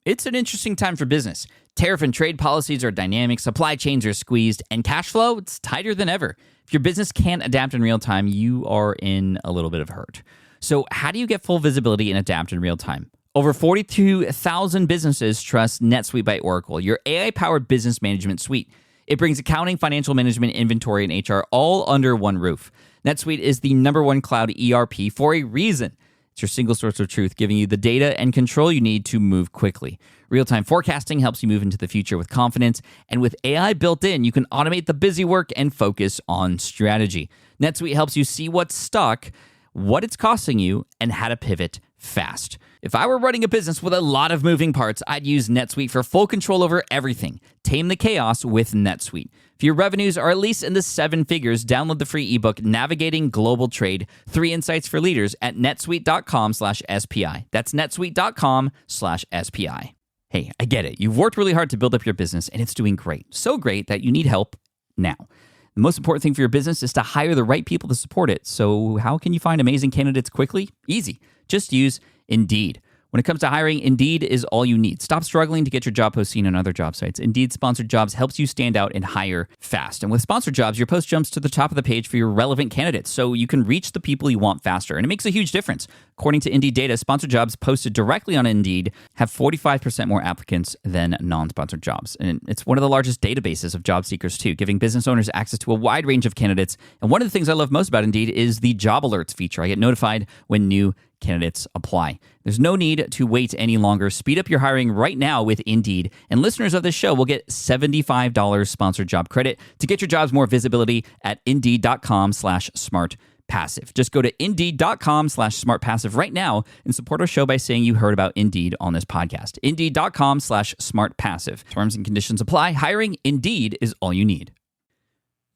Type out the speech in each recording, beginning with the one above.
It's an interesting time for business. Tariff and trade policies are dynamic, supply chains are squeezed, and cash flow, it's tighter than ever. If your business can't adapt in real time, you are in a little bit of hurt. So how do you get full visibility and adapt in real time? Over 42,000 businesses trust NetSuite by Oracle, your AI-powered business management suite. It brings accounting, financial management, inventory, and HR all under one roof. NetSuite is the #1 cloud ERP for a reason. It's your single source of truth, giving you the data and control you need to move quickly. Real-time forecasting helps you move into the future with confidence, and with AI built in, you can automate the busy work and focus on strategy. NetSuite helps you see what's stuck, what it's costing you, and how to pivot fast. If I were running a business with a lot of moving parts, I'd use NetSuite for full control over everything. Tame the chaos with NetSuite. If your revenues are at least in the 7 figures, download the free ebook, Navigating Global Trade, 3 Insights for Leaders at netsuite.com/SPI. That's netsuite.com/SPI. Hey, I get it. You've worked really hard to build up your business, and it's doing great. So great that you need help now. The most important thing for your business is to hire the right people to support it. So how can you find amazing candidates quickly? Easy. Just use Indeed. When it comes to hiring, Indeed is all you need. Stop struggling to get your job post seen on other job sites. Indeed Sponsored Jobs helps you stand out and hire fast. And with Sponsored Jobs, your post jumps to the top of the page for your relevant candidates, so you can reach the people you want faster. And it makes a huge difference. According to Indeed data, Sponsored Jobs posted directly on Indeed have 45% more applicants than non-sponsored jobs. And it's one of the largest databases of job seekers, too, giving business owners access to a wide range of candidates. And one of the things I love most about Indeed is the job alerts feature. I get notified when new candidates apply. There's no need to wait any longer. Speed up your hiring right now with Indeed. And listeners of this show will get $75 sponsored job credit to get your jobs more visibility at Indeed.com/smartpassive. Just go to Indeed.com/smartpassive right now and support our show by saying you heard about Indeed on this podcast. Indeed.com/smartpassive. Terms and conditions apply. Hiring Indeed is all you need.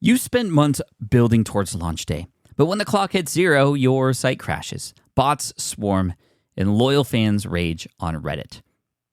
You spent months building towards launch day, but when the clock hits 0, your site crashes. Bots swarm, and loyal fans rage on Reddit.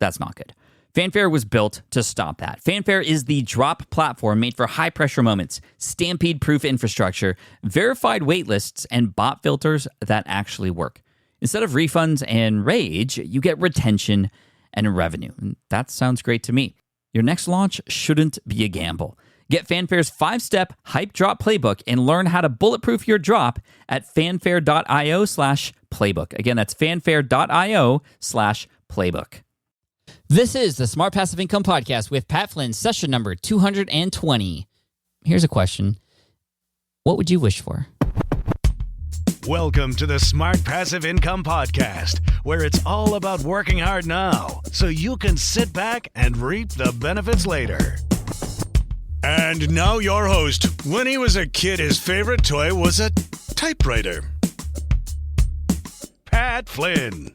That's not good. Fanfare was built to stop that. Fanfare is the drop platform made for high-pressure moments, stampede-proof infrastructure, verified waitlists, and bot filters that actually work. Instead of refunds and rage, you get retention and revenue. And that sounds great to me. Your next launch shouldn't be a gamble. Get Fanfare's 5-step hype drop playbook and learn how to bulletproof your drop at fanfare.io/playbook. Again, that's fanfare.io/playbook. This is the Smart Passive Income Podcast with Pat Flynn, session number 220. Here's a question. What would you wish for? Welcome to the Smart Passive Income Podcast, where it's all about working hard now so you can sit back and reap the benefits later. And now your host. When he was a kid, his favorite toy was a typewriter. Pat Flynn.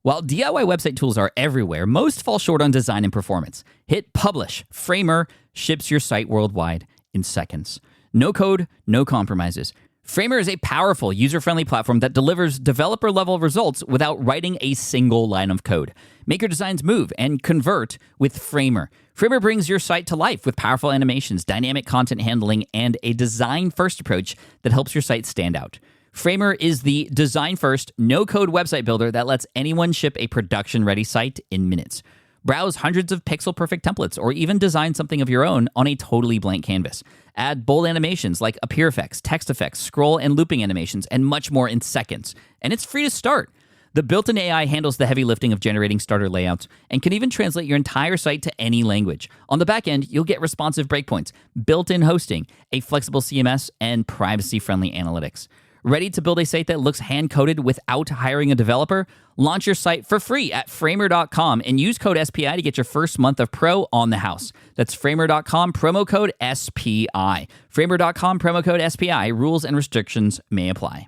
While DIY website tools are everywhere, most fall short on design and performance. Hit publish. Framer ships your site worldwide in seconds. No code, no compromises. Framer is a powerful, user-friendly platform that delivers developer-level results without writing a single line of code. Make your designs move and convert with Framer. Framer brings your site to life with powerful animations, dynamic content handling, and a design-first approach that helps your site stand out. Framer is the design-first, no-code website builder that lets anyone ship a production-ready site in minutes. Browse hundreds of pixel-perfect templates or even design something of your own on a totally blank canvas. Add bold animations like appear effects, text effects, scroll and looping animations, and much more in seconds. And it's free to start. The built-in AI handles the heavy lifting of generating starter layouts and can even translate your entire site to any language. On the back end, you'll get responsive breakpoints, built-in hosting, a flexible CMS, and privacy-friendly analytics. Ready to build a site that looks hand-coded without hiring a developer? Launch your site for free at Framer.com and use code SPI to get your first month of pro on the house. That's Framer.com, promo code SPI. Framer.com, promo code SPI. Rules and restrictions may apply.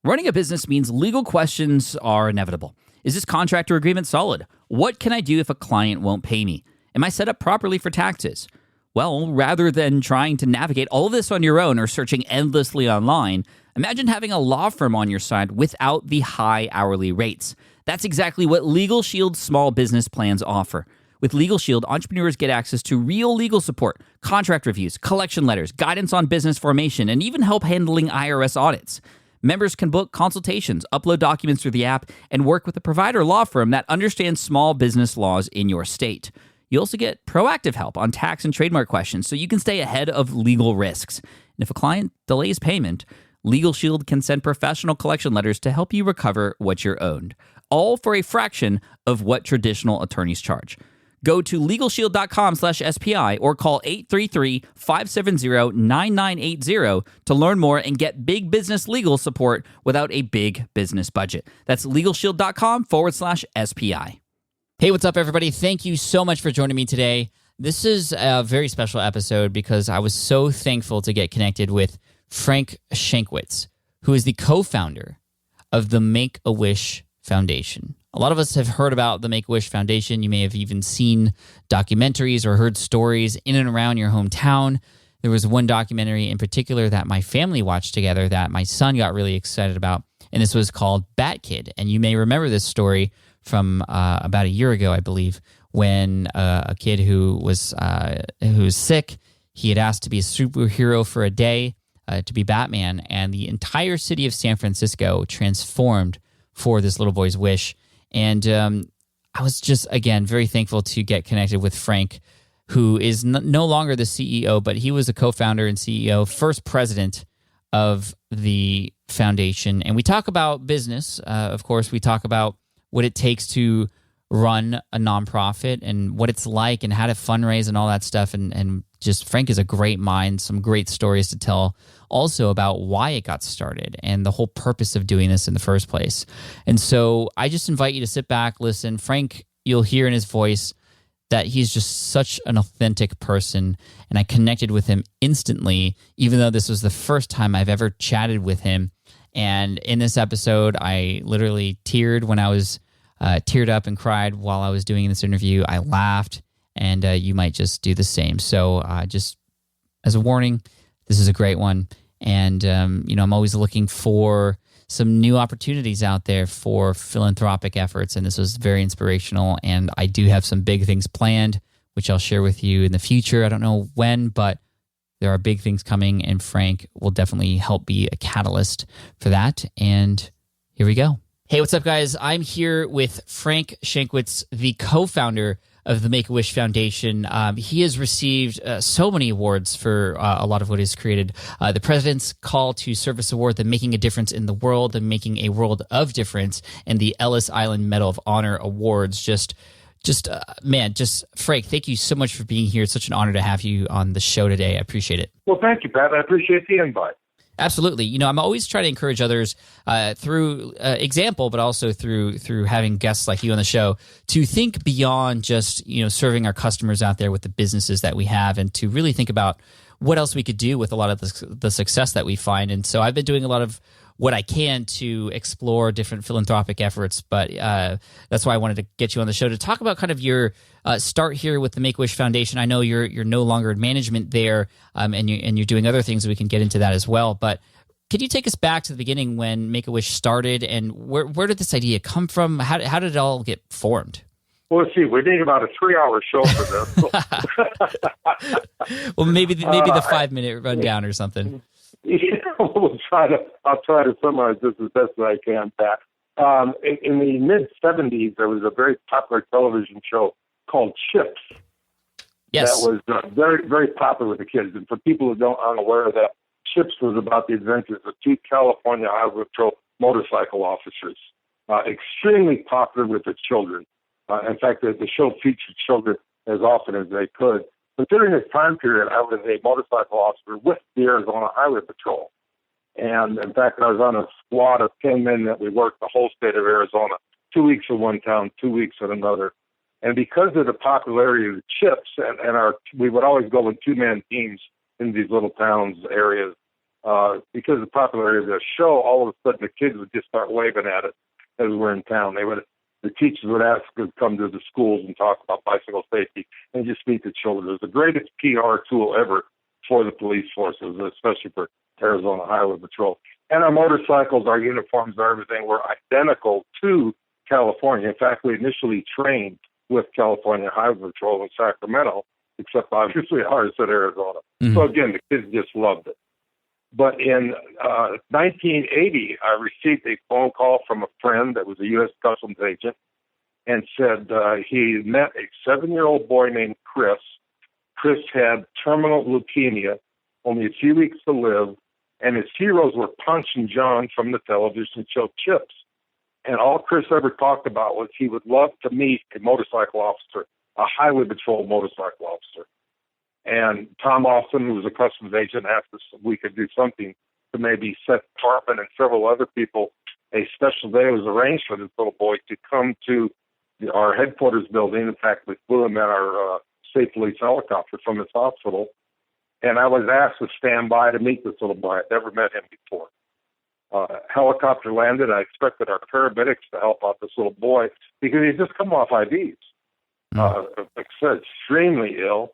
Running a business means legal questions are inevitable. Is this contract or agreement solid? What can I do if a client won't pay me? Am I set up properly for taxes? Well, rather than trying to navigate all of this on your own or searching endlessly online, imagine having a law firm on your side without the high hourly rates. That's exactly what Legal Shield's small business plans offer. With Legal Shield, entrepreneurs get access to real legal support, contract reviews, collection letters, guidance on business formation, and even help handling IRS audits. Members can book consultations, upload documents through the app, and work with a provider law firm that understands small business laws in your state. You also get proactive help on tax and trademark questions so you can stay ahead of legal risks. And if a client delays payment, Legal Shield can send professional collection letters to help you recover what you're owed, all for a fraction of what traditional attorneys charge. Go to LegalShield.com/SPI or call 833-570-9980 to learn more and get big business legal support without a big business budget. That's LegalShield.com/SPI. Hey, what's up, everybody? Thank you so much for joining me today. This is a very special episode because I was so thankful to get connected with Frank Shankwitz, who is the co-founder of the Make-A-Wish Foundation. A lot of us have heard about the Make-A-Wish Foundation. You may have even seen documentaries or heard stories in and around your hometown. There was one documentary in particular that my family watched together that my son got really excited about, and this was called Bat Kid. And you may remember this story from about a year ago, I believe, when a kid who was sick, he had asked to be a superhero for a day, to be Batman, and the entire city of San Francisco transformed for this little boy's wish. And I was just, again, very thankful to get connected with Frank, who is no longer the CEO, but he was a co-founder and CEO, first president of the foundation. And we talk about business. Of course, we talk about what it takes to run a nonprofit and what it's like and how to fundraise and all that stuff. And just Frank is a great mind, some great stories to tell also about why it got started and the whole purpose of doing this in the first place. And so I just invite you to sit back, listen. Frank, you'll hear in his voice that he's just such an authentic person, and I connected with him instantly, even though this was the first time I've ever chatted with him. And in this episode, I literally teared when I was teared up and cried while I was doing this interview. I laughed, and you might just do the same. So just as a warning, this is a great one. And, I'm always looking for some new opportunities out there for philanthropic efforts, and this was very inspirational. And I do have some big things planned, which I'll share with you in the future. I don't know when, but there are big things coming, and Frank will definitely help be a catalyst for that. And here we go. Hey, what's up, guys? I'm here with Frank Shankwitz, the co-founder of the Make-A-Wish Foundation. He has received so many awards for a lot of what he's created. The President's Call to Service Award, the Making a Difference in the World, the Making a World of Difference, and the Ellis Island Medal of Honor Awards. Just Frank, thank you so much for being here. It's such an honor to have you on the show today. I appreciate it. Well, thank you, Pat. I appreciate the invite. Absolutely. I'm always trying to encourage others through example, but also through having guests like you on the show to think beyond just, serving our customers out there with the businesses that we have, and to really think about what else we could do with a lot of the success that we find. And so I've been doing a lot of what I can to explore different philanthropic efforts, but that's why I wanted to get you on the show to talk about kind of your start here with the Make-A-Wish Foundation. I know you're no longer in management there, and you're doing other things. We can get into that as well. But could you take us back to the beginning when Make-A-Wish started, and where did this idea come from? How did it all get formed? Well, let's see. We need about a 3-hour show for this. Well, maybe the 5-minute rundown or something. I'll try to summarize this as best as I can, Pat. In the mid-'70s, there was a very popular television show called Chips. Yes. That was very, very popular with the kids. And for people who aren't aware of that, Chips was about the adventures of 2 California Highway Patrol motorcycle officers. Extremely popular with the children. In fact, the show featured children as often as they could. But during this time period, I was a motorcycle officer with the Arizona Highway Patrol. And in fact, I was on a squad of 10 men that we worked the whole state of Arizona, 2 weeks in one town, 2 weeks in another. And because of the popularity of the Chips, we would always go in 2-man teams in these little towns, areas. Because of the popularity of the show, all of a sudden the kids would just start waving at us as we were in town. The teachers would ask us to come to the schools and talk about bicycle safety and just meet the children. It was the greatest PR tool ever for the police forces, especially for Arizona Highway Patrol. And our motorcycles, our uniforms, everything were identical to California. In fact, we initially trained with California Highway Patrol in Sacramento, except obviously ours at Arizona. Mm-hmm. So again, the kids just loved it. But in 1980, I received a phone call from a friend that was a U.S. Customs agent and said he met a 7-year-old boy named Chris. Chris had terminal leukemia, only a few weeks to live, and his heroes were Punch and John from the television show Chips. And all Chris ever talked about was he would love to meet a motorcycle officer, a highway patrol motorcycle officer. And Tom Austin, who was a customs agent, asked us if we could do something to maybe set Tarpon and several other people. A special day was arranged for this little boy to come to our headquarters building. In fact, we flew him in our state police helicopter from his hospital. And I was asked to stand by to meet this little boy. I'd never met him before. Helicopter landed. I expected our paramedics to help out this little boy because he'd just come off IVs. Like I said, extremely ill.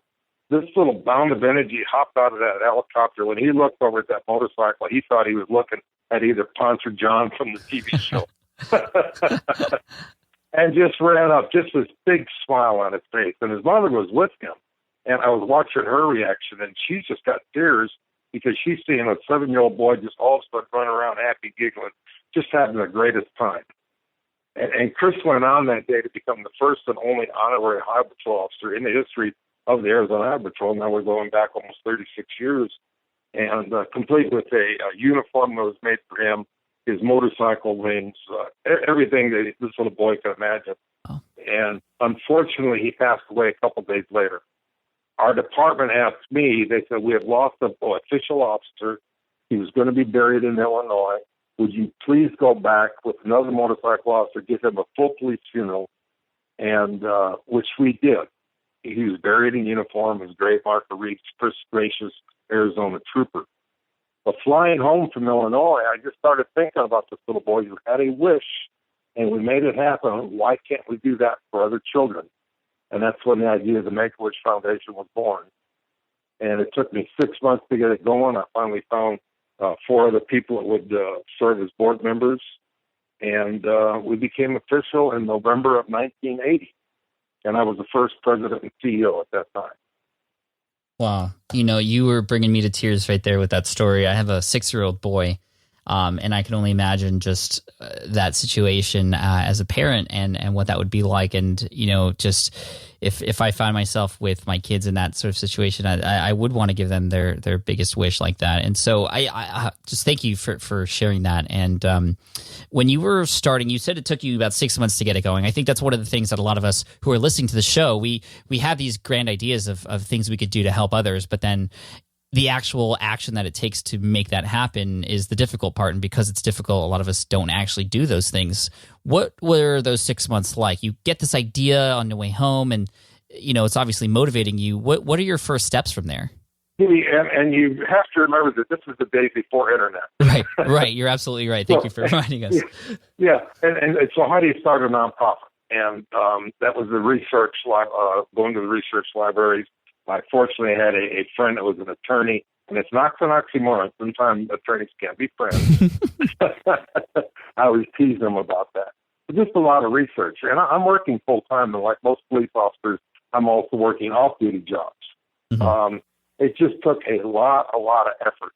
This little bound of energy hopped out of that helicopter. When he looked over at that motorcycle, he thought he was looking at either Ponce or John from the TV show. And just ran up, just this big smile on his face. And his mother was with him. And I was watching her reaction, and she just got tears because she's seeing a 7-year-old boy just all of a sudden running around happy, giggling, just having the greatest time. And Chris went on that day to become the first and only honorary Highway Patrol officer in the history of the Arizona Highway Patrol. Now we're going back almost 36 years, and complete with a uniform that was made for him, his motorcycle wings, everything that this little boy could imagine. Oh. And unfortunately, he passed away a couple days later. Our department asked me, they said, we have lost an official officer. He was going to be buried in Illinois. Would you please go back with another motorcycle officer, give him a full police funeral, and which we did. He was buried in uniform. His grave marker reads, First Gracious Arizona Trooper. But flying home from Illinois, I just started thinking about this little boy who had a wish, and we made it happen. Why can't we do that for other children? And that's when the idea of the Make-A-Wish Foundation was born. And it took me 6 months to get it going. I finally found 4 other people that would serve as board members. And we became official in November of 1980. And I was the first president and CEO at that time. Wow. You were bringing me to tears right there with that story. I have a 6-year-old boy, and I can only imagine just that situation as a parent and what that would be like. And, just if I find myself with my kids in that sort of situation, I would want to give them their biggest wish like that. And so I just thank you for sharing that. And when you were starting, you said it took you about 6 months to get it going. I think that's one of the things that a lot of us who are listening to the show, we have these grand ideas of things we could do to help others, but then the actual action that it takes to make that happen is the difficult part. And because it's difficult, a lot of us don't actually do those things. What were those 6 months like? You get this idea on the way home and, it's obviously motivating you. What are your first steps from there? And you have to remember that this was the days before internet. Right. You're absolutely right. Thank you for reminding us. Yeah. And so how do you start a nonprofit? And that was the research lab, going to the research libraries. I fortunately had a friend that was an attorney, and it's not an oxymoron. Sometimes attorneys can't be friends. I always tease them about that. But just a lot of research. And I'm working full-time, and like most police officers, I'm also working off-duty jobs. Mm-hmm. It just took a lot of effort.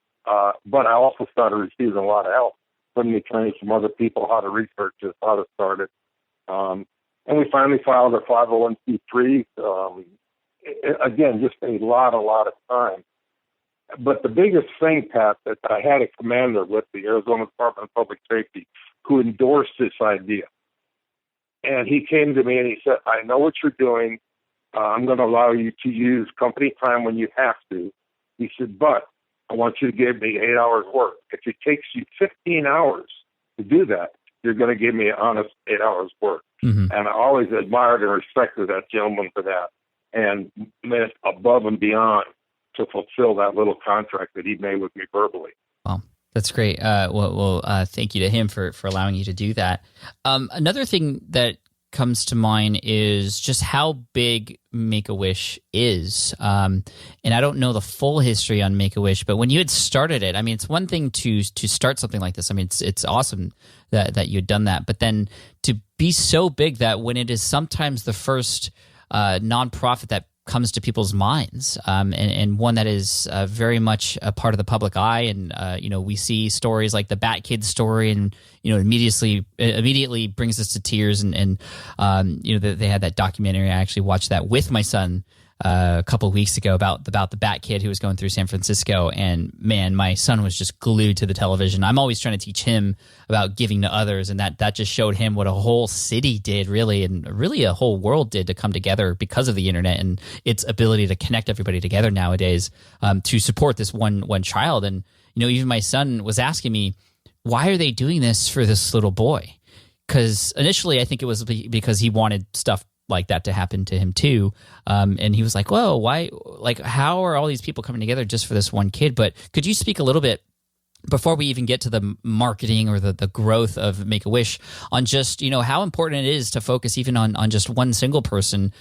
But I also started receiving a lot of help from the attorneys, from other people, how to research this, how to start it. And we finally filed a 501c3. Again, just a lot of time. But the biggest thing, Pat, that I had a commander with the Arizona Department of Public Safety who endorsed this idea. And he came to me and he said, I know what you're doing. I'm going to allow you to use company time when you have to. He said, but I want you to give me 8 hours work. If it takes you 15 hours to do that, you're going to give me an honest 8 hours work. Mm-hmm. And I always admired and respected that gentleman for that, and went above and beyond to fulfill that little contract that he made with me verbally. Wow, that's great. Thank you to him for allowing you to do that. Another thing that comes to mind is just how big Make-A-Wish is. And I don't know the full history on Make-A-Wish, but when you had started it, I mean, it's one thing to start something like this. I mean, it's awesome that you had done that, but then to be so big that when it is sometimes the first nonprofit that comes to people's minds, and one that is very much a part of the public eye. And we see stories like the Bat Kid story, and immediately brings us to tears. And they had that documentary. I actually watched that with my son a couple of weeks ago about the Bat Kid who was going through San Francisco, and man, my son was just glued to the television. I'm always trying to teach him about giving to others, and that just showed him what a whole city did, really, and really a whole world did to come together because of the internet and its ability to connect everybody together nowadays, to support this one child. And even my son was asking me, why are they doing this for this little boy? Because initially I think it was because he wanted stuff like that to happen to him too. And he was like, whoa, why, like, how are all these people coming together just for this one kid? But could you speak a little bit, before we even get to the marketing or the growth of Make-A-Wish, on just, how important it is to focus even on just one single person?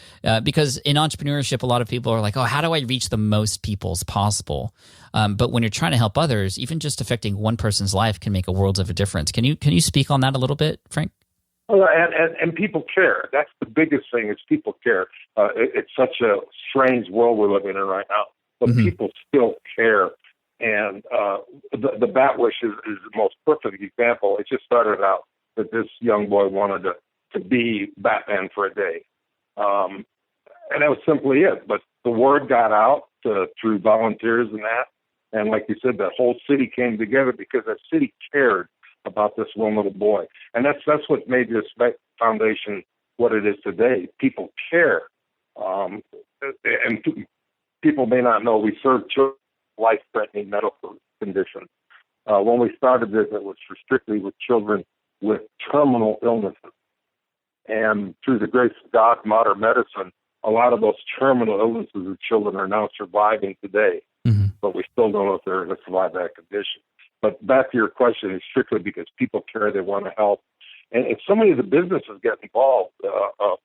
Because in entrepreneurship, a lot of people are like, oh, how do I reach the most people as possible? But when you're trying to help others, even just affecting one person's life can make a world of a difference. Can you speak on that a little bit, Frank? Oh, and people care. That's the biggest thing, is people care. It's such a strange world we're living in right now, but people still care. And the Bat Wish is the most perfect example. It just started out that this young boy wanted to be Batman for a day. And that was simply it. But the word got out through volunteers and that. And like you said, the whole city came together because that city cared about this one little boy. And that's what made this foundation what it is today. People care. And people may not know we serve children with life-threatening medical conditions. When we started this, it was strictly with children with terminal illnesses. And through the grace of God, modern medicine, a lot of those terminal illnesses of children are now surviving today. But we still don't know if they're going to survive that condition. But back to your question, it's strictly because people care, they want to help. And if so many of the businesses get involved,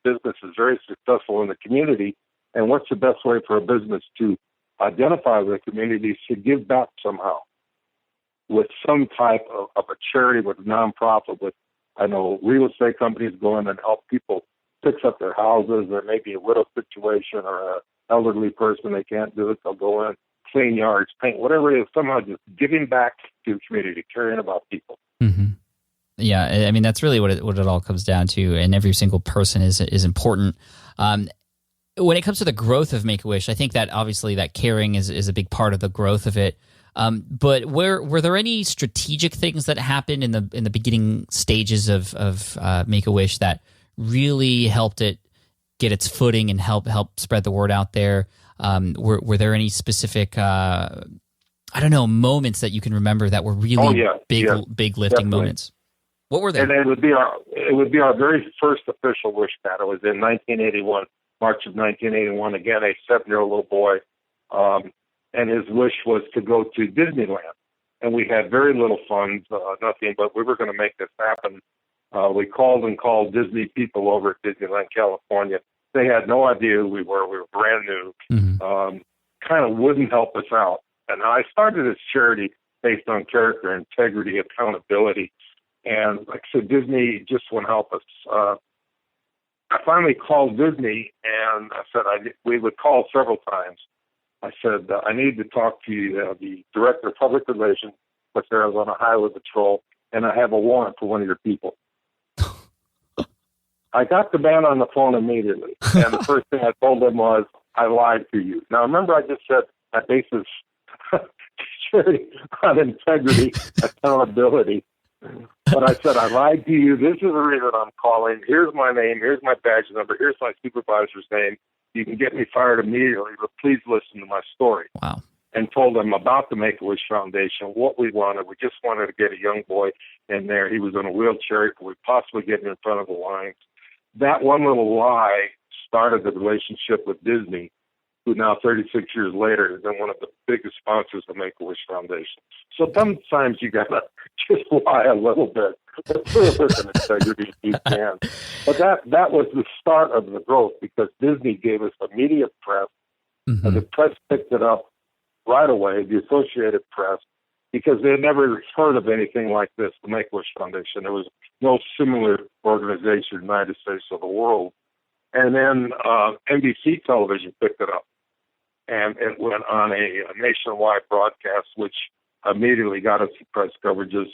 business is very successful in the community. And what's the best way for a business to identify with the community is to give back somehow with some type of a charity, with a nonprofit, with, I know, real estate companies go in and help people fix up their houses, or maybe a widow situation or an elderly person, they can't do it, they'll go in, clean yards, paint, whatever it is, somehow just giving back to the community, caring about people. Yeah, I mean, that's really what it all comes down to, and every single person is important. When it comes to the growth of Make-A-Wish, I think that obviously that caring is a big part of the growth of it. But were there any strategic things that happened in the beginning stages of Make-A-Wish that really helped it get its footing and help spread the word out there? Were there any specific, moments that you can remember that were really big lifting definitely. Moments? What were they? And it would be our very first official wish pad. It was in 1981, March of 1981. Again, a 7-year-old little boy, and his wish was to go to Disneyland. And we had very little funds, nothing, but we were going to make this happen. We called Disney people over at Disneyland, California. They had no idea who we were. We were brand new. Kind of wouldn't help us out. And I started this charity based on character, integrity, accountability. And like I said, Disney just wouldn't help us. I finally called Disney, and I said we would call several times. I said, I need to talk to you, the Director of Public Relations with Arizona Highway Patrol, and I have a warrant for one of your people. I got the man on the phone immediately, and the first thing I told him was, I lied to you. Now, remember I just said I base this charity on integrity, accountability. But I said, I lied to you. This is the reason I'm calling. Here's my name. Here's my badge number. Here's my supervisor's name. You can get me fired immediately, but please listen to my story. Wow. And told them about the Make-A-Wish Foundation, what we wanted. We just wanted to get a young boy in there. He was in a wheelchair. Could we possibly get him in front of the lines? That one little lie started the relationship with Disney, who now 36 years later has been one of the biggest sponsors of Make-A-Wish Foundation. So sometimes you got to just lie a little bit, but with an integrity if you can. But that was the start of the growth, because Disney gave us immediate press, and the press picked it up right away, the Associated Press, because they had never heard of anything like this, the Make-A-Wish Foundation. There was no similar organization in the United States or the world. And then NBC television picked it up, and it went on a nationwide broadcast, which immediately got us press coverages.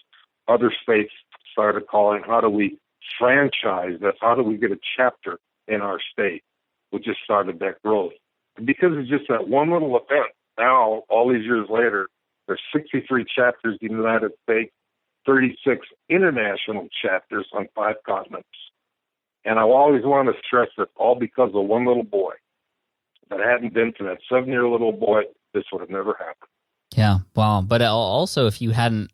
Other states started calling, how do we franchise this? How do we get a chapter in our state? Which just started that growth. And because it's just that one little event, now, all these years later, there's 63 chapters in the United States, 36 international chapters on 5 continents. And I always want to stress that all because of one little boy. If it hadn't been for that 7-year-old little boy, this would have never happened. Yeah, wow. But also, if you hadn't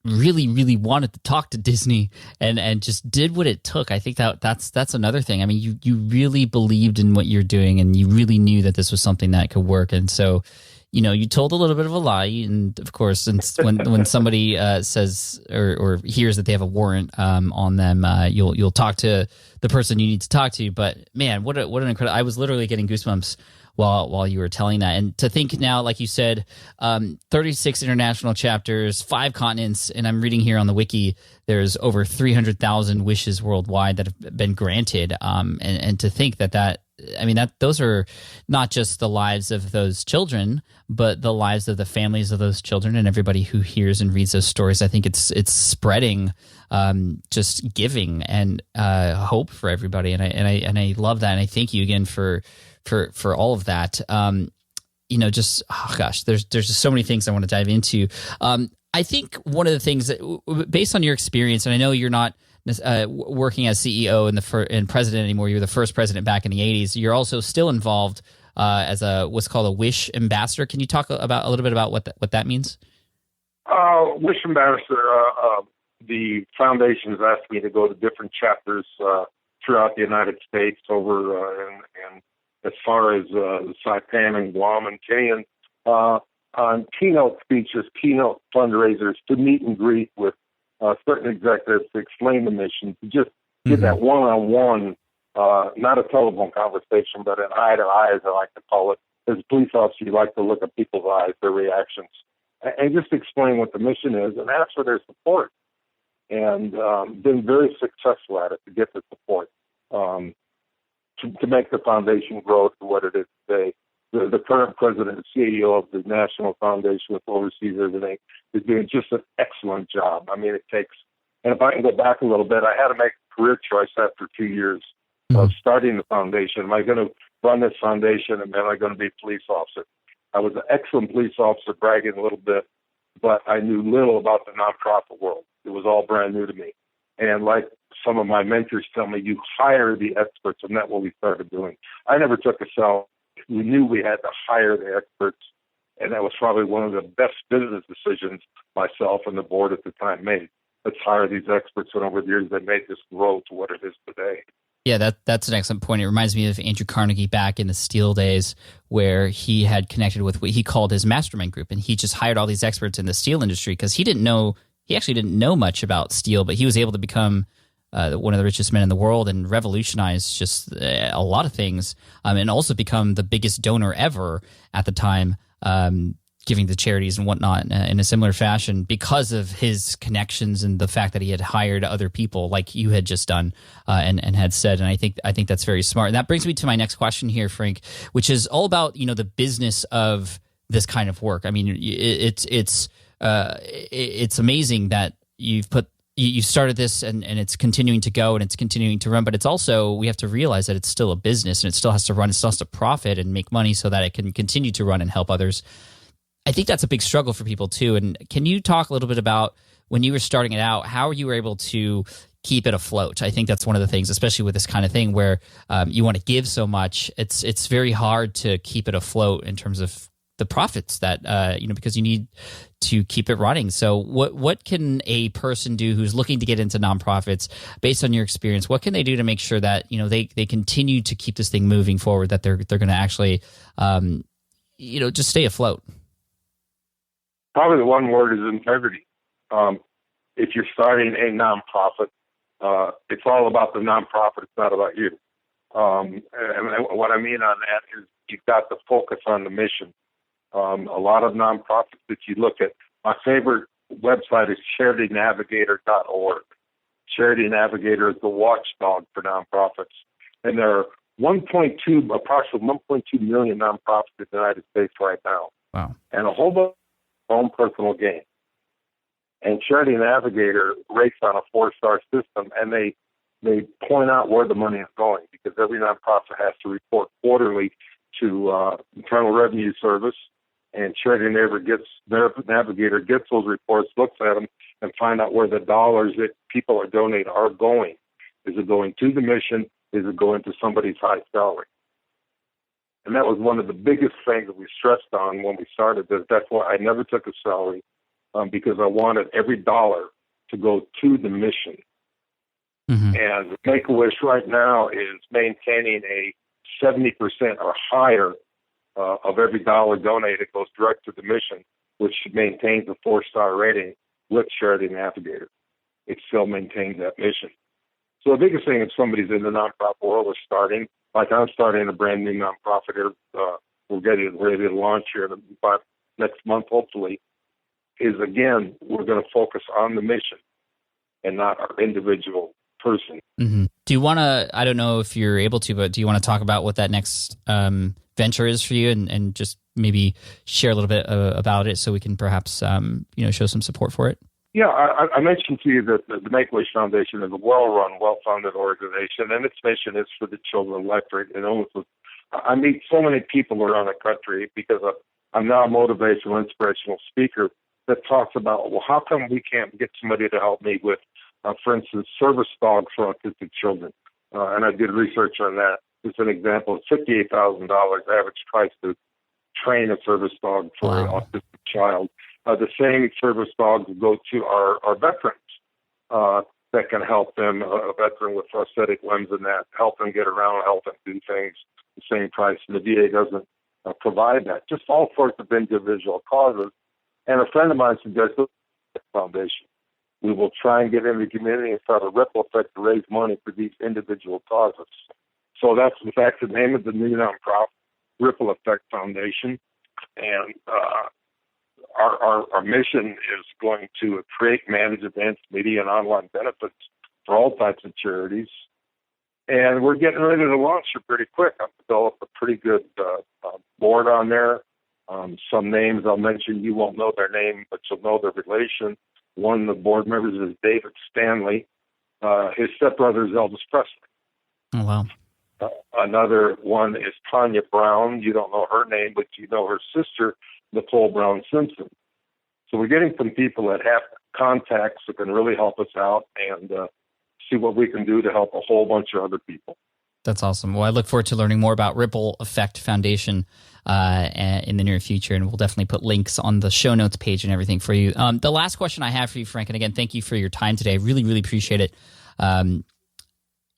really wanted to talk to Disney and just did what it took, I think that's another thing. I mean, you really believed in what you're doing, and you really knew that this was something that could work. And so, you told a little bit of a lie, and of course, when somebody says or hears that they have a warrant on them, you'll talk to the person you need to talk to. But man, what an incredible! I was literally getting goosebumps while you were telling that. And to think now, like you said, 36 international chapters, 5 continents, and I'm reading here on the wiki, there's over 300,000 wishes worldwide that have been granted. And to think that those are not just the lives of those children, but the lives of the families of those children and everybody who hears and reads those stories. I think it's spreading, just giving and hope for everybody. And I love that. And I thank you again for all of that. There's just so many things I want to dive into. I think one of the things that, based on your experience, and I know you're not working as CEO and president anymore. You were the first president back in the 80s. You're also still involved as what's called a Wish ambassador. Can you talk a little bit about what that means? Wish ambassador, the foundation has asked me to go to different chapters throughout the United States, over and as far as Saipan and Guam and Kenyan, on keynote speeches, keynote fundraisers, to meet and greet with certain executives, to explain the mission, to just get that one-on-one, not a telephone conversation, but an eye-to-eye, as I like to call it. As a police officer, you like to look at people's eyes, their reactions, and just explain what the mission is and ask for their support. And been very successful at it to get the support. To make the foundation grow to what it is today. The current president and CEO of the National Foundation, which oversees everything, is doing just an excellent job. I mean, it takes, and if I can go back a little bit, I had to make a career choice after 2 years of starting the foundation. Am I going to run this foundation, and am I going to be a police officer? I was an excellent police officer, bragging a little bit, but I knew little about the nonprofit world. It was all brand new to me. And like some of my mentors tell me, you hire the experts, and that's what we started doing. I never took a salary. We knew we had to hire the experts, and that was probably one of the best business decisions myself and the board at the time made. Let's hire these experts, and over the years they made this grow to what it is today. Yeah, that's an excellent point. It reminds me of Andrew Carnegie back in the Steel days, where he had connected with what he called his mastermind group, and he just hired all these experts in the steel industry because he actually didn't know much about steel, but he was able to become one of the richest men in the world and revolutionize just a lot of things, and also become the biggest donor ever at the time, giving to charities and whatnot in a similar fashion because of his connections and the fact that he had hired other people like you had just done and had said. And I think that's very smart. And that brings me to my next question here, Frank, which is all about the business of this kind of work. I mean, it's amazing that you started this and it's continuing to go and it's continuing to run, but it's also, we have to realize that it's still a business and it still has to run, it still has to profit and make money so that it can continue to run and help others. I think that's a big struggle for people too. And can you talk a little bit about when you were starting it out, how you were able to keep it afloat? I think that's one of the things, especially with this kind of thing where you want to give so much, it's very hard to keep it afloat in terms of the profits that, because you need to keep it running. So what can a person do who's looking to get into nonprofits based on your experience? What can they do to make sure that, they continue to keep this thing moving forward, that they're going to actually, just stay afloat? Probably the one word is integrity. If you're starting a nonprofit, it's all about the nonprofit. It's not about you. And what I mean on that is you've got to focus on the mission. A lot of nonprofits that you look at, my favorite website is charitynavigator.org. Charity Navigator is the watchdog for nonprofits. And there are approximately 1.2 million nonprofits in the United States right now. Wow. And a whole bunch of own personal gain. And Charity Navigator rates on a 4-star system, and they point out where the money is going, because every nonprofit has to report quarterly to Internal Revenue Service, and Charity Navigator gets those reports, looks at them, and find out where the dollars that people are donating are going. Is it going to the mission? Is it going to somebody's high salary? And that was one of the biggest things that we stressed on when we started this. That's why I never took a salary, because I wanted every dollar to go to the mission. Mm-hmm. And Make-A-Wish right now is maintaining a 70% or higher of every dollar donated goes direct to the mission, which maintains a 4-star rating with Charity Navigator. It still maintains that mission. So the biggest thing, if somebody's in the nonprofit world or starting, like I'm starting a brand new nonprofit here, we're getting ready to launch here about next month, hopefully, is again, we're going to focus on the mission and not our individual person. Mm-hmm. Do you want to, I don't know if you're able to, but do you want to talk about what that next venture is for you, and just maybe share a little bit about it so we can perhaps show some support for it? Yeah, I mentioned to you that the Make-A-Wish Foundation is a well-run, well-funded organization, and its mission is for the children of life-threatening illnesses. I meet so many people around the country because I'm now a motivational, inspirational speaker that talks about, well, how come we can't get somebody to help me with, for instance, service dogs for autistic children? And I did research on that. It's an example of $58,000 average price to train a service dog for an autistic child. The same service dogs go to our veterans that can help them, a veteran with prosthetic limbs and that, help them get around, help them do things, the same price. And the VA doesn't provide that. Just all sorts of individual causes. And a friend of mine suggested the foundation. We will try and get in the community and start a ripple effect to raise money for these individual causes. So that's in fact the name of the new nonprofit, Ripple Effect Foundation. And our mission is going to create, manage, advance media and online benefits for all types of charities. And we're getting ready to launch it pretty quick. I've developed a pretty good board on there. Some names I'll mention, you won't know their name, but you'll know their relation. One of the board members is David Stanley. His stepbrother is Elvis Presley. Oh, wow. Another one is Tanya Brown. You don't know her name, but you know her sister, Nicole Brown Simpson. So we're getting some people that have contacts that can really help us out and see what we can do to help a whole bunch of other people. That's awesome. Well, I look forward to learning more about Ripple Effect Foundation in the near future, and we'll definitely put links on the show notes page and everything for you. The last question I have for you, Frank, and again, thank you for your time today. I really, really appreciate it.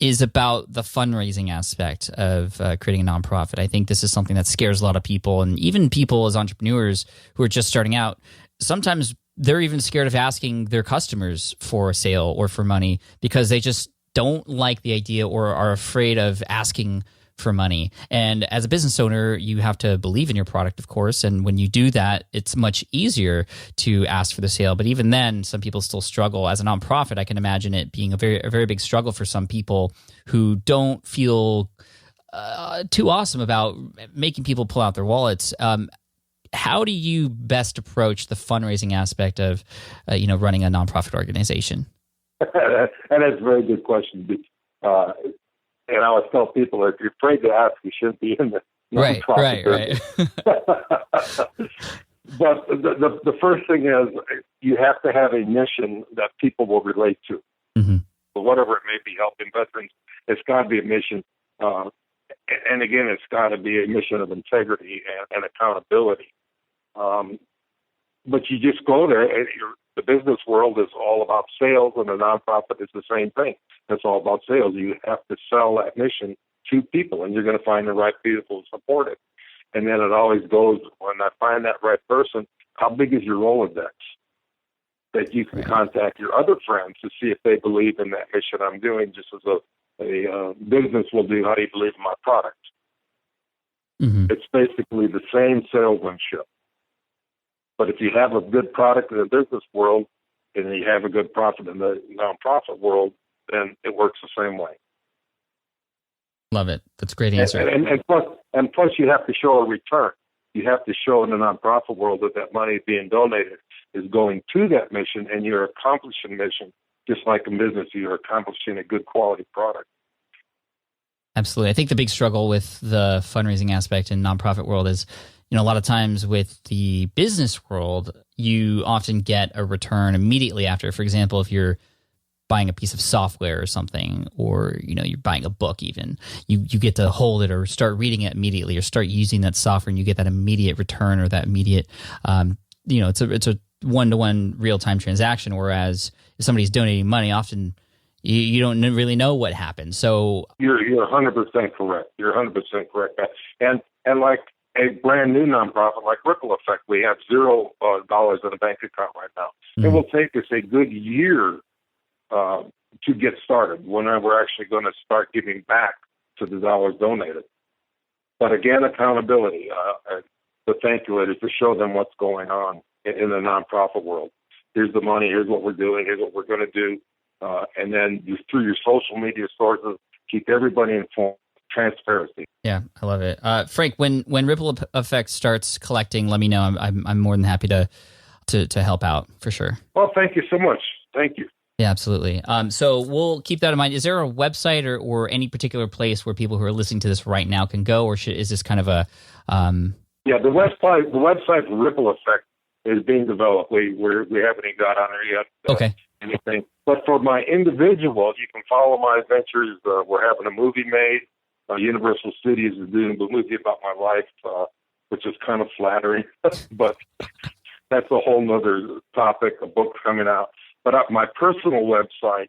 Is about the fundraising aspect of creating a nonprofit. I think this is something that scares a lot of people, and even people as entrepreneurs who are just starting out, sometimes they're even scared of asking their customers for a sale or for money because they just don't like the idea or are afraid of asking for money. And as a business owner, you have to believe in your product, of course. And when you do that, it's much easier to ask for the sale. But even then, some people still struggle. As a nonprofit, I can imagine it being a very big struggle for some people who don't feel too awesome about making people pull out their wallets. How do you best approach the fundraising aspect of, running a nonprofit organization? And that's a very good question. And I always tell people, if you're afraid to ask, you shouldn't be in the nonprofit business. But the first thing is you have to have a mission that people will relate to. Mm-hmm. So whatever it may be, helping veterans, it's got to be a mission. And again, it's got to be a mission of integrity and accountability. But you just go there, and the business world is all about sales, and the nonprofit is the same thing. It's all about sales. You have to sell that mission to people, and you're going to find the right people to support it. And then it always goes, when I find that right person, how big is your Rolodex? That you can contact your other friends to see if they believe in that mission I'm doing, just as a business will do. How do you believe in my product? Mm-hmm. It's basically the same salesmanship. But if you have a good product in the business world and you have a good profit in the nonprofit world, then it works the same way. Love it. That's a great answer. And plus you have to show a return. You have to show in the nonprofit world that money being donated is going to that mission, and you're accomplishing mission, just like in business, you're accomplishing a good quality product. Absolutely. I think the big struggle with the fundraising aspect in nonprofit world is, a lot of times with the business world, you often get a return immediately after. For example, if you're buying a piece of software or something, or you're buying a book, even you get to hold it or start reading it immediately, or start using that software, and you get that immediate return or that immediate it's a one-to-one real-time transaction. Whereas if somebody's donating money, often you don't really know what happened. So you're 100% correct. You're 100% correct. And like a brand new nonprofit like Ripple Effect, we have $0 in a bank account right now. Mm-hmm. It will take us a good year to get started when we're actually going to start giving back to the dollars donated. But again, accountability. The thank you letters to show them what's going on in the nonprofit world. Here's the money. Here's what we're doing. Here's what we're going to do. And then through your social media sources, keep everybody informed. Transparency. Yeah, I love it. Frank, when Ripple Effect starts collecting, let me know. I'm more than happy to help out for sure. Well, thank you so much. Thank you. Yeah, absolutely. So we'll keep that in mind. Is there a website or any particular place where people who are listening to this right now can go, or is this kind of a? Yeah, the website for Ripple Effect is being developed. We haven't even got on there yet. Okay. Anything, but for my individual, you can follow my adventures. We're having a movie made. Universal Studios is doing a movie about my life, which is kind of flattering, but that's a whole nother topic. A book's coming out. But my personal website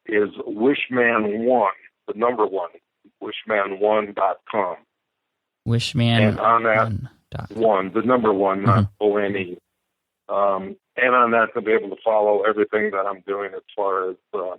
is Wishman1, the number one, wishman1.com. Wishman1. And on that the number one, not ONE. And on that, they'll be able to follow everything that I'm doing as far as the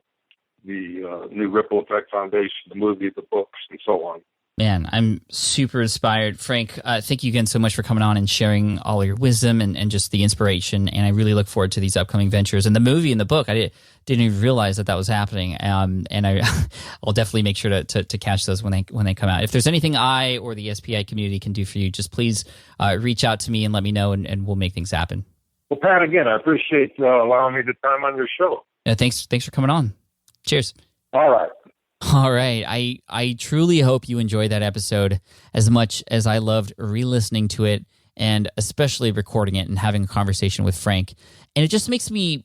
new Ripple Effect Foundation, the movie, the books, and so on. Man, I'm super inspired. Frank, thank you again so much for coming on and sharing all your wisdom and just the inspiration. And I really look forward to these upcoming ventures. And the movie and the book, I didn't even realize that was happening. And I'll definitely make sure to catch those when they come out. If there's anything I or the SPI community can do for you, just please reach out to me and let me know, and we'll make things happen. Well, Pat, again, I appreciate allowing me the time on your show. Yeah, thanks for coming on. Cheers. All right. I truly hope you enjoyed that episode as much as I loved re-listening to it, and especially recording it and having a conversation with Frank. And it just makes me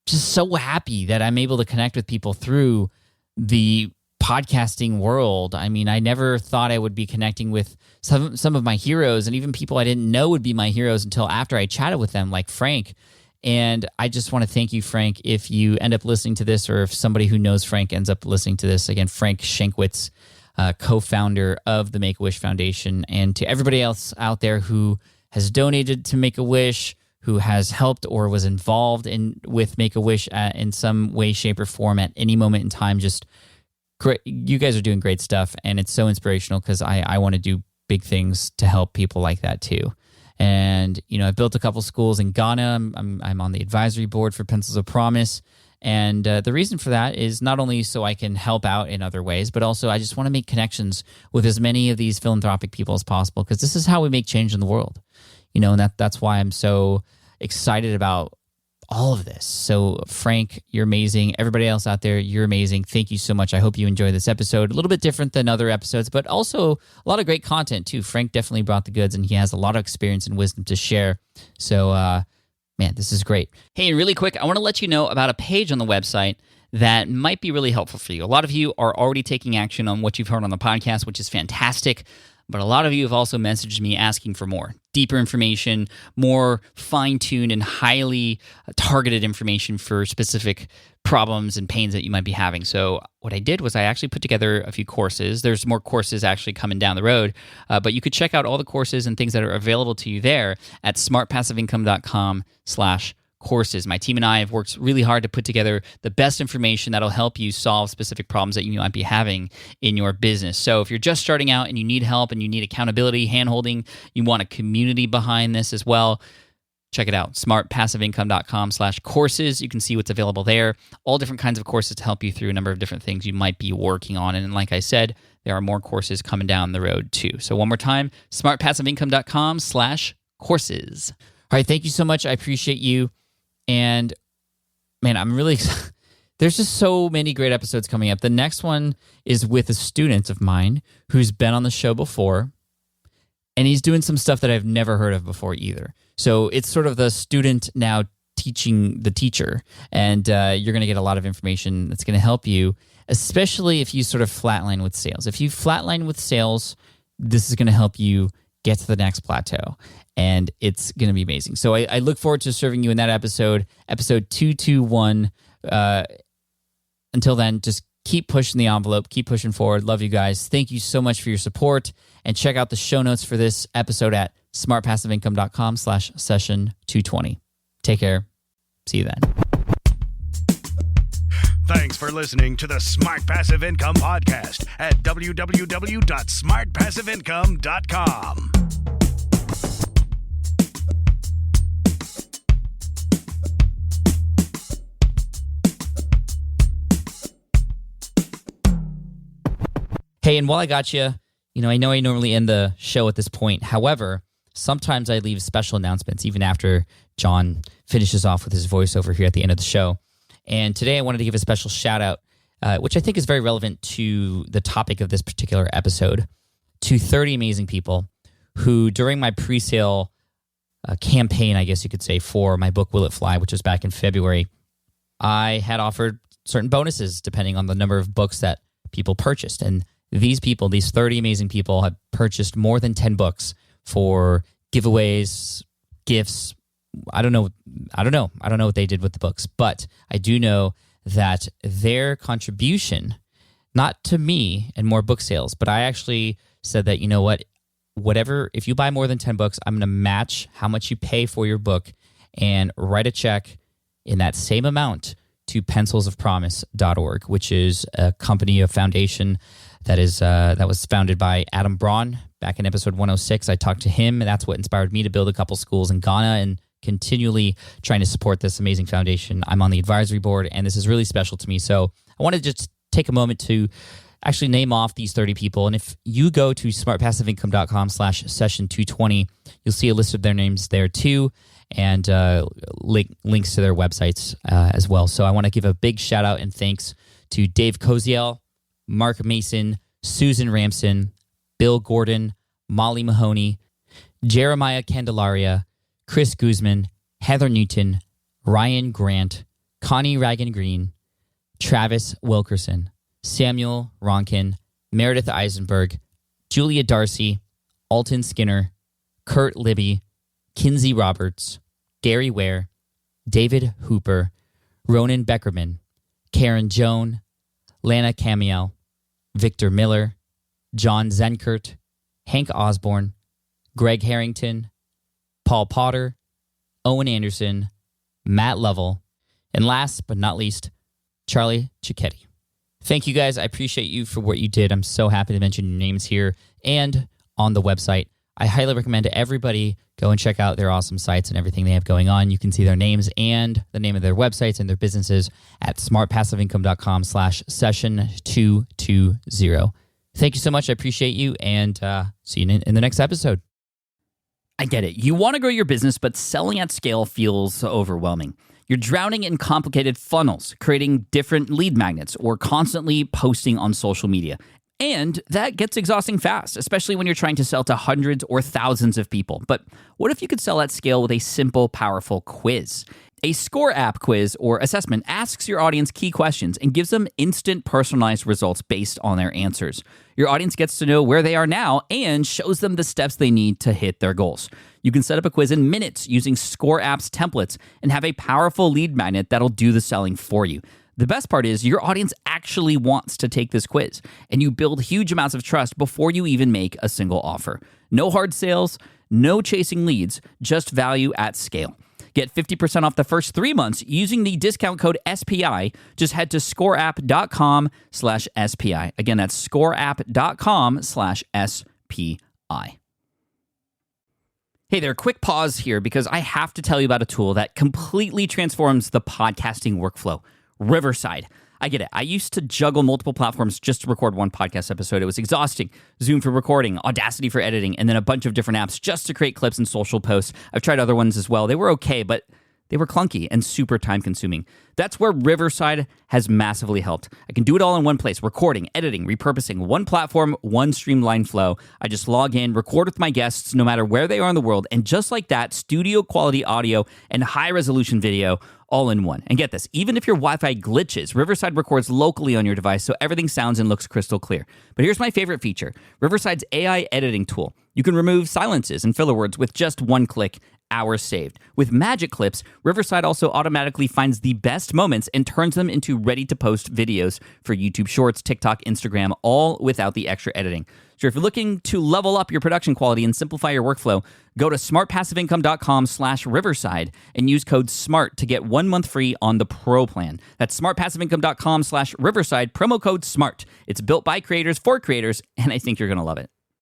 just so happy that I'm able to connect with people through the podcasting world. I mean, I never thought I would be connecting with some of my heroes, and even people I didn't know would be my heroes until after I chatted with them, like Frank. And I just want to thank you, Frank, if you end up listening to this, or if somebody who knows Frank ends up listening to this. Again, Frank Shankwitz, co-founder of the Make-A-Wish Foundation. And to everybody else out there who has donated to Make-A-Wish, who has helped or was involved with Make-A-Wish in some way, shape, or form at any moment in time, just great. You guys are doing great stuff, and it's so inspirational because I want to do big things to help people like that too. And, I built a couple schools in Ghana. I'm on the advisory board for Pencils of Promise. And the reason for that is not only so I can help out in other ways, but also I just want to make connections with as many of these philanthropic people as possible, because this is how we make change in the world. And that's why I'm so excited about all of this. So Frank, you're amazing. Everybody else out there, you're amazing. Thank you so much. I hope you enjoyed this episode. A little bit different than other episodes, but also a lot of great content too. Frank definitely brought the goods, and he has a lot of experience and wisdom to share. So, man, this is great. Hey, and really quick, I want to let you know about a page on the website that might be really helpful for you. A lot of you are already taking action on what you've heard on the podcast, which is fantastic. But a lot of you have also messaged me asking for more, deeper information, more fine-tuned and highly targeted information for specific problems and pains that you might be having. So what I did was I actually put together a few courses. There's more courses actually coming down the road, but you could check out all the courses and things that are available to you there at smartpassiveincome.com/courses. My team and I have worked really hard to put together the best information that'll help you solve specific problems that you might be having in your business. So if you're just starting out and you need help and you need accountability, handholding, you want a community behind this as well, check it out, smartpassiveincome.com/courses. You can see what's available there. All different kinds of courses to help you through a number of different things you might be working on. And like I said, there are more courses coming down the road too. So one more time, smartpassiveincome.com/courses. All right, thank you so much. I appreciate you. And man, I'm really excited. There's just so many great episodes coming up. The next one is with a student of mine who's been on the show before, and he's doing some stuff that I've never heard of before either. So it's sort of the student now teaching the teacher, and you're going to get a lot of information that's going to help you, especially if you sort of flatline with sales. If you flatline with sales, this is going to help you get to the next plateau, and it's going to be amazing. So I look forward to serving you in that episode 221. Until then, just keep pushing the envelope, keep pushing forward. Love you guys. Thank you so much for your support. And check out the show notes for this episode at smartpassiveincome.com/session220. Take care. See you then. Thanks for listening to the Smart Passive Income Podcast at www.smartpassiveincome.com. Hey, and while I got you, I know I normally end the show at this point. However, sometimes I leave special announcements even after John finishes off with his voiceover here at the end of the show. And today I wanted to give a special shout out, which I think is very relevant to the topic of this particular episode, to 30 amazing people who, during my pre-sale campaign, I guess you could say, for my book, Will It Fly, which was back in February, I had offered certain bonuses depending on the number of books that people purchased. And these people, these 30 amazing people, have purchased more than 10 books for giveaways, gifts. I don't know what they did with the books, but I do know that their contribution, not to me and more book sales, but I actually said that, whatever, if you buy more than 10 books, I'm going to match how much you pay for your book and write a check in that same amount to pencilsofpromise.org, which is a company, a foundation that was founded by Adam Braun back in episode 106. I talked to him, and that's what inspired me to build a couple schools in Ghana and continually trying to support this amazing foundation. I'm on the advisory board, and this is really special to me. So I wanted to just take a moment to actually name off these 30 people. And if you go to smartpassiveincome.com/session220, you'll see a list of their names there too, and links to their websites as well. So I want to give a big shout out and thanks to Dave Koziel, Mark Mason, Susan Ramson, Bill Gordon, Molly Mahoney, Jeremiah Candelaria, Chris Guzman, Heather Newton, Ryan Grant, Connie Ragan Green, Travis Wilkerson, Samuel Ronkin, Meredith Eisenberg, Julia Darcy, Alton Skinner, Kurt Libby, Kinsey Roberts, Gary Ware, David Hooper, Ronan Beckerman, Karen Joan, Lana Camiel, Victor Miller, John Zenkert, Hank Osborne, Greg Harrington, Paul Potter, Owen Anderson, Matt Lovell, and last but not least, Charlie Cicchetti. Thank you guys. I appreciate you for what you did. I'm so happy to mention your names here and on the website. I highly recommend to everybody go and check out their awesome sites and everything they have going on. You can see their names and the name of their websites and their businesses at smartpassiveincome.com/session220. Thank you so much. I appreciate you, and see you in the next episode. I get it. You want to grow your business, but selling at scale feels overwhelming. You're drowning in complicated funnels, creating different lead magnets, or constantly posting on social media. And that gets exhausting fast, especially when you're trying to sell to hundreds or thousands of people. But what if you could sell at scale with a simple, powerful quiz? A score app quiz or assessment asks your audience key questions and gives them instant personalized results based on their answers. Your audience gets to know where they are now and shows them the steps they need to hit their goals. You can set up a quiz in minutes using Score App's templates and have a powerful lead magnet that'll do the selling for you. The best part is your audience actually wants to take this quiz, and you build huge amounts of trust before you even make a single offer. No hard sales, no chasing leads, just value at scale. Get 50% off the first 3 months using the discount code SPI. Just head to scoreapp.com/SPI. Again, that's scoreapp.com/SPI. Hey there, quick pause here because I have to tell you about a tool that completely transforms the podcasting workflow, Riverside. I get it. I used to juggle multiple platforms just to record one podcast episode. It was exhausting. Zoom for recording, Audacity for editing, and then a bunch of different apps just to create clips and social posts. I've tried other ones as well. They were okay, but they were clunky and super time consuming. That's where Riverside has massively helped. I can do it all in one place: recording, editing, repurposing, one platform, one streamlined flow. I just log in, record with my guests no matter where they are in the world, and just like that, studio quality audio and high resolution video all in one. And get this, even if your Wi-Fi glitches, Riverside records locally on your device so everything sounds and looks crystal clear. But here's my favorite feature: Riverside's AI editing tool. You can remove silences and filler words with just one click. Hours saved. With Magic Clips, Riverside also automatically finds the best moments and turns them into ready-to-post videos for YouTube Shorts, TikTok, Instagram, all without the extra editing. So if you're looking to level up your production quality and simplify your workflow, go to smartpassiveincome.com/Riverside and use code SMART to get 1 month free on the Pro plan. That's smartpassiveincome.com/Riverside, promo code SMART. It's built by creators for creators, and I think you're going to love it.